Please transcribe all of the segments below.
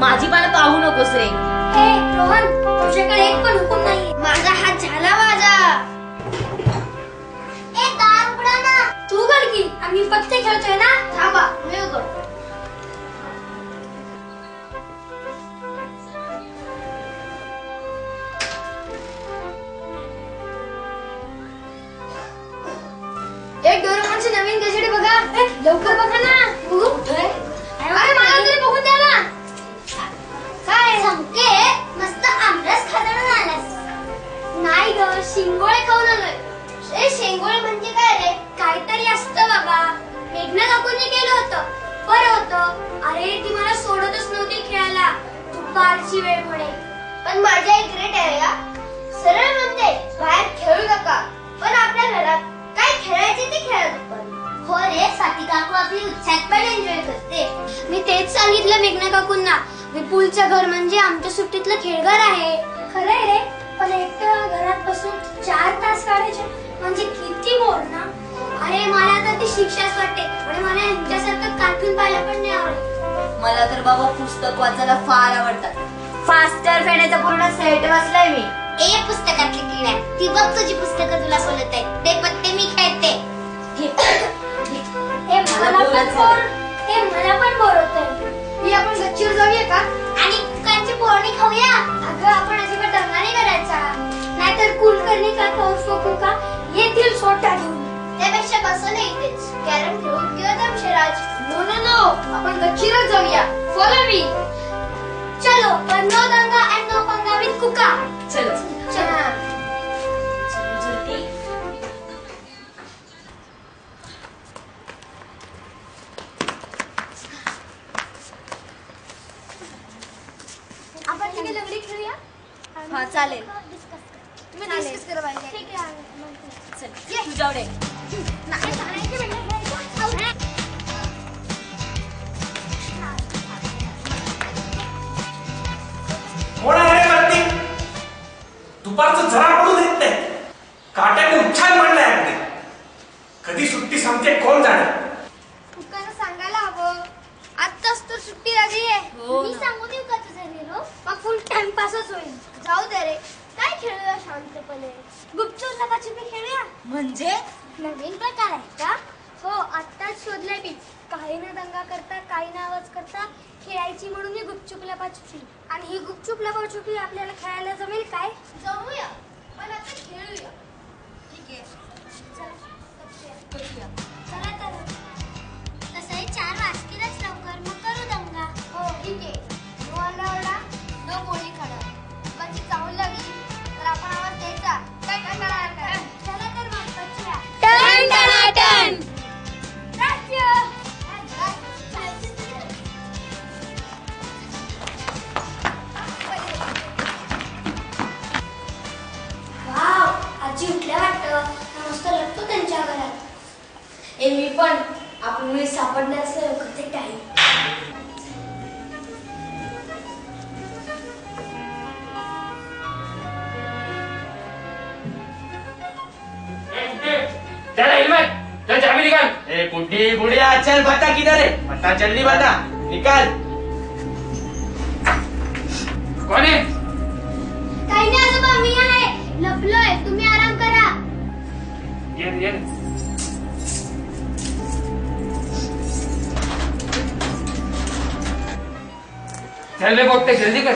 माझी पण पाहू नकोस रे. हे रोहन, तुझ्याकडे एक पण हुकूम नाही. माझा हात झाला माझा. ए दार उघडा ना. तू उघड की, आम्ही पत्ते खेळतोय ना. थांबा, मी उघडतो. एक डोरेमॉनची नवीन गजेट बघा. लवकर बघा ना. कुठे? अरे मला तरी बघून द्या ना. काय सांगते? मस्त आमरस खाताना आलास. नाही ग, शिंगोळे खाऊन आलोय. ए शिंगोळे म्हणजे काय रे? काहीतरी असतं बाबा. मेघना काकूंनी केलं होतं. बरं होतं. अरे ती मला सोडतच नव्हती खेळायला, दुपारची वेळमुळे. पण माझ्या एक ग्रेट आहे का? सरळ म्हणते बाहेर खेळू नका, पण आपल्या घरात काय खेळायचे ते खेळत पण. हो रे, स्वाती काकू आपली उत्साहात पण एन्जॉय करते. मी तेच सांगितलं मेघना काकूंना. विपुलचं घर म्हणजे आमच्या सुट्टीतलं खेळघर आहे. खरंय रे, पण एकटं घरात बसून 4 तास काढायचे म्हणजे किती बोर ना. अरे मला तर ती शिक्षाच वाटते. आणि मला यांच्यासारखं कार्टून पाहायला पण नाही आवडत. मला तर बाबा पुस्तक वाचायला फार आवडतात. फास्टर फेण्याचा पूर्ण सेट वाचलाय मी. ए पुस्तकातली किड्या, ती बघ तुझी पुस्तकं तुला बोलत आहे. ते पत्ते मी खेळते. मला पण बोर होतंय. मी आपण गच्चीवर जाऊया का? आणि कुकांची पोळणी खाऊया. अगं आपण अजिबात दंगा नाही करायचा. नाहीतर कुलकर्णी का कौशोकू का येतील सोटा घेऊन. त्यापेक्षा बसून इथेच कॅरम खेळून किंवा दमशराज. नो नो नो, आपण गच्चीवर जाऊया. Follow me. चलो, पण नो दंगा एंड नो पंगा विथ कुका. चलो चला. आपण ठीक आहे लंगडी खेळूया. हा चालेल. तुम्ही डिस्कस करा पाहिजे. ठीक आहे. चल तू जाऊ दे. नाही सांगायचे बेटा. कोण आहे वरती? दुपारचं जरा पडू देत नाही. काट्याने उच्छाद मांडलाय अगदी. कधी सुट्टी संपते कोण जाणे. कुकानं सांगायला हवं. आत्ताच तर सुट्टी लागली आहे. मी सांगू देऊ का तुझा निरोप? मग फुल टाइमपासच होईल. जाऊ दे रे, काय खेळूया शांतपणे. गुपचूप लपाछपी खेळूया. म्हणजे नवीन प्रकार आहे का? हो, आत्ताच शोधलाय मी. काही ना दंगा करता, काही ना आवाज करता खेळायची म्हणून ही गुपचूप लपाछपी. आणि ही गुपचूप लपाछपी आपल्याला खेळायला जमेल काय? जमूया, पण आता खेळूया. ठीक आहे, चला तर. तसंही 4 वाजतीलच लवकर, मग करू दंगा. हो ठीक आहे. नो आरडाओरडा, नो गोळी खाडा. लोकांची चाहूल लागली तर आपण आवाज द्यायचा. चला तर मग बच्चूया. टन टनाटन. आजी उठल्या वाटतं. मस्त लपतो त्यांच्या घरात. ए मी पण. आपण मी सापडले असले लवकर टाईम. चल हिम्मत, चल चाबी निकाल. ए बुढ़ी बुढ़िया, चल बता किधर है? बता जल्दी बता, निकाल. कौन है? काही नाही आजोबा, मी आहे. लपलोय, तुम्ही आराम करा. ये चल रे पोट्टे, जल्दी कर.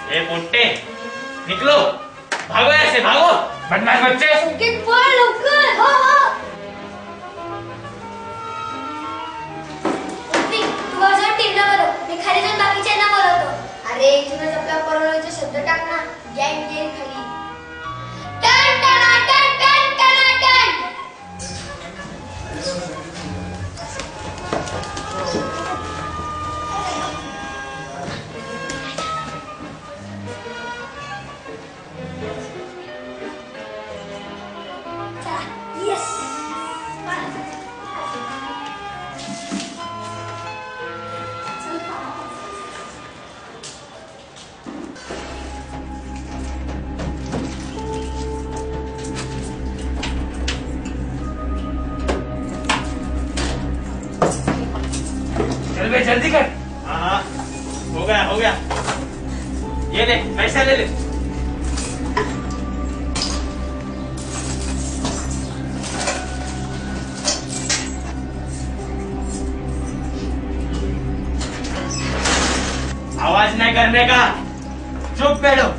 ए पोट्टे, निकलो, भागो ऐसे, भागो बदमाश बच्चे. संकेत पळ लवकर. हो हो. तू बाजूला टीमला बोलव. मी खाली जाऊन बाकीच्यांना बोलवतो. अरे तुला आपल्या परवळीचे शब्द टाक ना. गँग गेम खाली. टन टनाटन, टन टनाटन. Yes. जल्दी कर। हाँ हो गया। ये ले पैसा ले ले। आवाज नहीं करने का, चुप बैठो।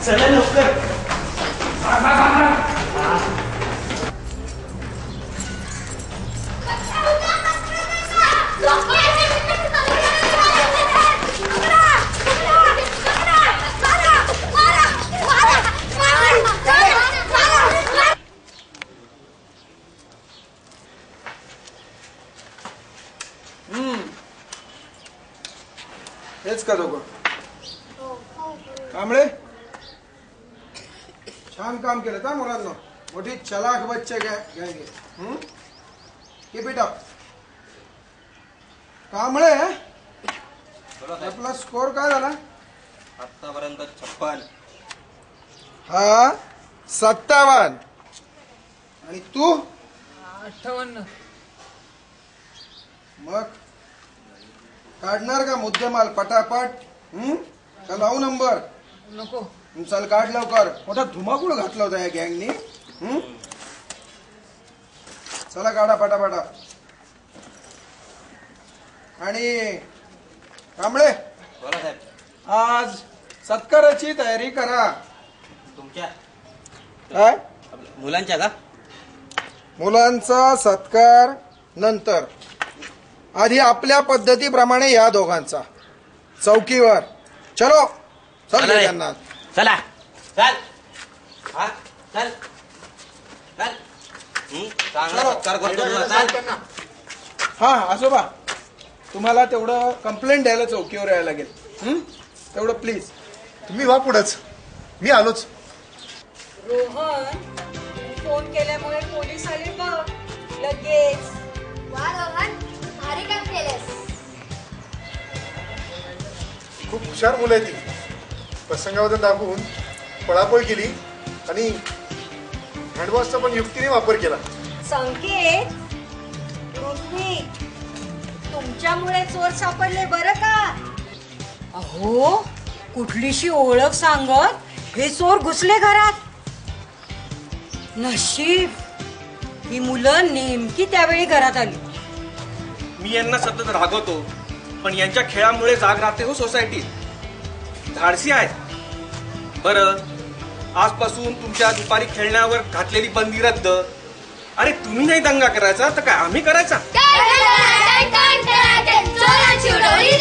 चला लवकर। हेच का दोघं कांबळे छान काम केलं का मुलांना मोठी चलाख बच्चे घ्यायचे कीप इट अप कांबळे आपला स्कोर काय झाला आतापर्यंत 56 हा 57 आणि तू 58 मग काढणार का मुद्देमाल पटापट का लावू नंबर नको चल काढ लवकर मोठा धुमाकूळ घातला होता या गँगनी चला काढा पटापटा आणि कांबळे बोला साहेब आज सत्काराची तयारी करा तुमच्या काय मुलांच्या का मुलांचा सत्कार नंतर आधी आपल्या पद्धतीप्रमाणे या दोघांचा चौकीवर चलो चल रे. त्यांना चला चल हा चल चल चांगला चलो. सत्कार करतो तुला चल हा आजोबा तुम्हाला तेवढं कंप्लेंट द्यायला चौकीवर यायला लागेल तेवढं प्लीज तुम्ही वा पुढंच मी आलोच रोहन फोन केल्यामुळे पोलीस आले बघ लगेच वा रोहन भारी काम केलंस खूप हुशार मुलं आहे ती प्रसंगावधान दाखवून पळापळ केली आणि हँडवॉशचा पण युक्तीने वापर केला संकेत ऋत्विक तुमच्यामुळे चोर सापडले बरं का अहो कुठलीशी ओळख सांगत हे चोर घुसले घरात नशीब ही मुलं नेमकी त्यावेळी घरात आली मी यांना सतत रागवतो पण यांच्या खेळामुळे जाग राहते हो सोसायटी धाडसी आहेत बरं आजपासून तुमच्या दुपारी खेळण्यावर घातलेली बंदी रद्द अरे तुम्ही नाही दंगा करायचा तर काय आम्ही करायचा चोरांची उडवली